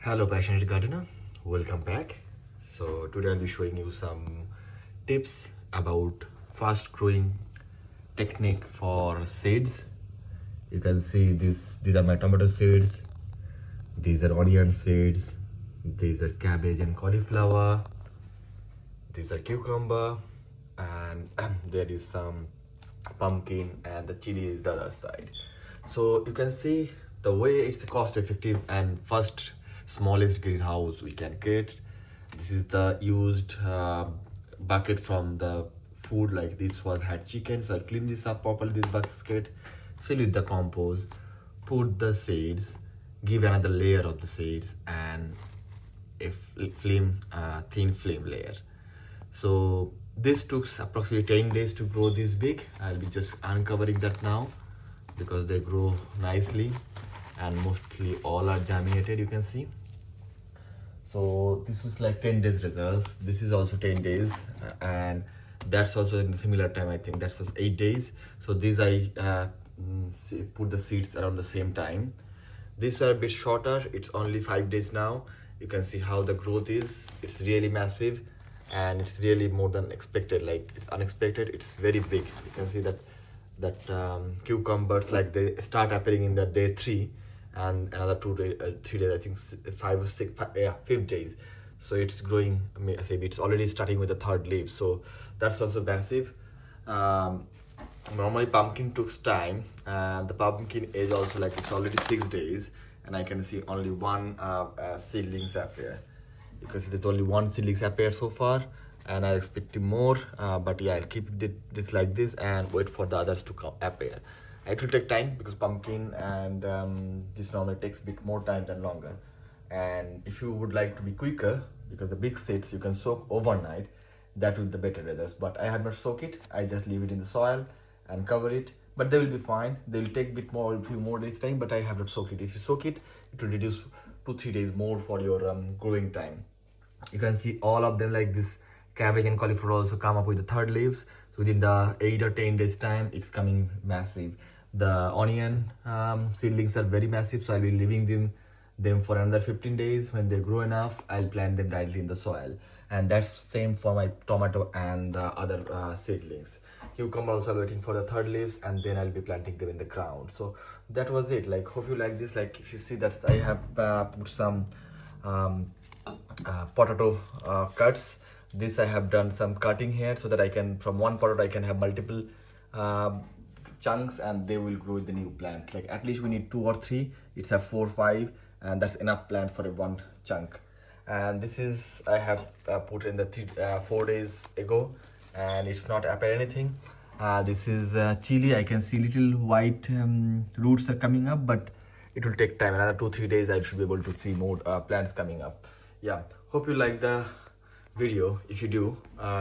Hello passionate gardener, welcome back. So today I'll be showing you some tips about fast growing technique for seeds. You can see these are my tomato seeds, these are onion seeds, these are cabbage and cauliflower, these are cucumber, and there is some pumpkin, and the chili is the other side. So you can see the way it's cost effective and first smallest greenhouse we can create. This is the used bucket from the food, like this was had chicken, so I clean this up properly, this bucket, fill with the compost, put the seeds, give another layer of the seeds, and a thin flame layer. So this took approximately 10 days to grow this big. I'll be just uncovering that now because they grow nicely and mostly all are germinated, you can see. So this is like 10 days results. This is also 10 days and that's also in a similar time. I think that's just 8 days. So these I put the seeds around the same time. These are a bit shorter, it's only 5 days now. You can see how the growth is. It's really massive and it's really more than expected. Like it's unexpected, it's very big. You can see that cucumbers, like they start appearing in the day 3 and another 3 days, I think 5 or 6, yeah, 5 days. So it's growing, it's already starting with the third leaf, so that's also massive. Normally pumpkin took time, and the pumpkin is also like it's already 6 days and I can see only one seedlings appear. You can see there's only one seedlings appear so far, and I expected more, but yeah, I'll keep this like this and wait for the others to come appear. It will take time because pumpkin and this normally takes a bit more time than longer. And if you would like to be quicker, because the big seeds you can soak overnight, that will be the better results. But I have not soak it, I just leave it in the soil and cover it, but they will be fine. They will take a few more days time, but I have not soaked it. If you soak it, it will reduce 2-3 days more for your growing time. You can see all of them, like this cabbage and cauliflower also come up with the third leaves. So within the 8 or 10 days time, it's coming massive. The onion seedlings are very massive, so I'll be leaving them for another 15 days. When they grow enough, I'll plant them directly in the soil. And that's same for my tomato and the other seedlings. Cucumber also waiting for the third leaves, and then I'll be planting them in the ground. So that was it. Like, hope you like this. Like, if you see that I have put some potato cuts. This I have done some cutting here so that I can, from one potato I can have multiple chunks and they will grow the new plant. Like at least we need 2 or 3. It's a 4 or 5 and that's enough plant for a one chunk. And this is I have put in the 4 days ago and it's not appear anything. This is chili. I can see little white roots are coming up, but it will take time. Another 2-3 days I should be able to see more plants coming up. Yeah, hope you like the video. If you do,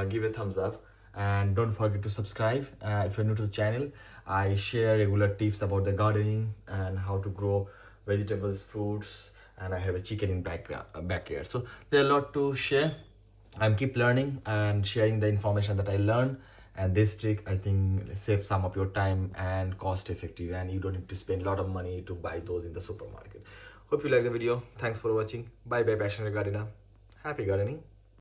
give a thumbs up and don't forget to subscribe. If you're new to the channel, I share regular tips about the gardening and how to grow vegetables, fruits, and I have a chicken in backyard. So there's a lot to share. I'm keep learning and sharing the information that I learned, and this trick I think saves some of your time and cost effective, and you don't need to spend a lot of money to buy those in the supermarket. Hope you like the video. Thanks for watching. Bye bye passionate gardener. Happy gardening.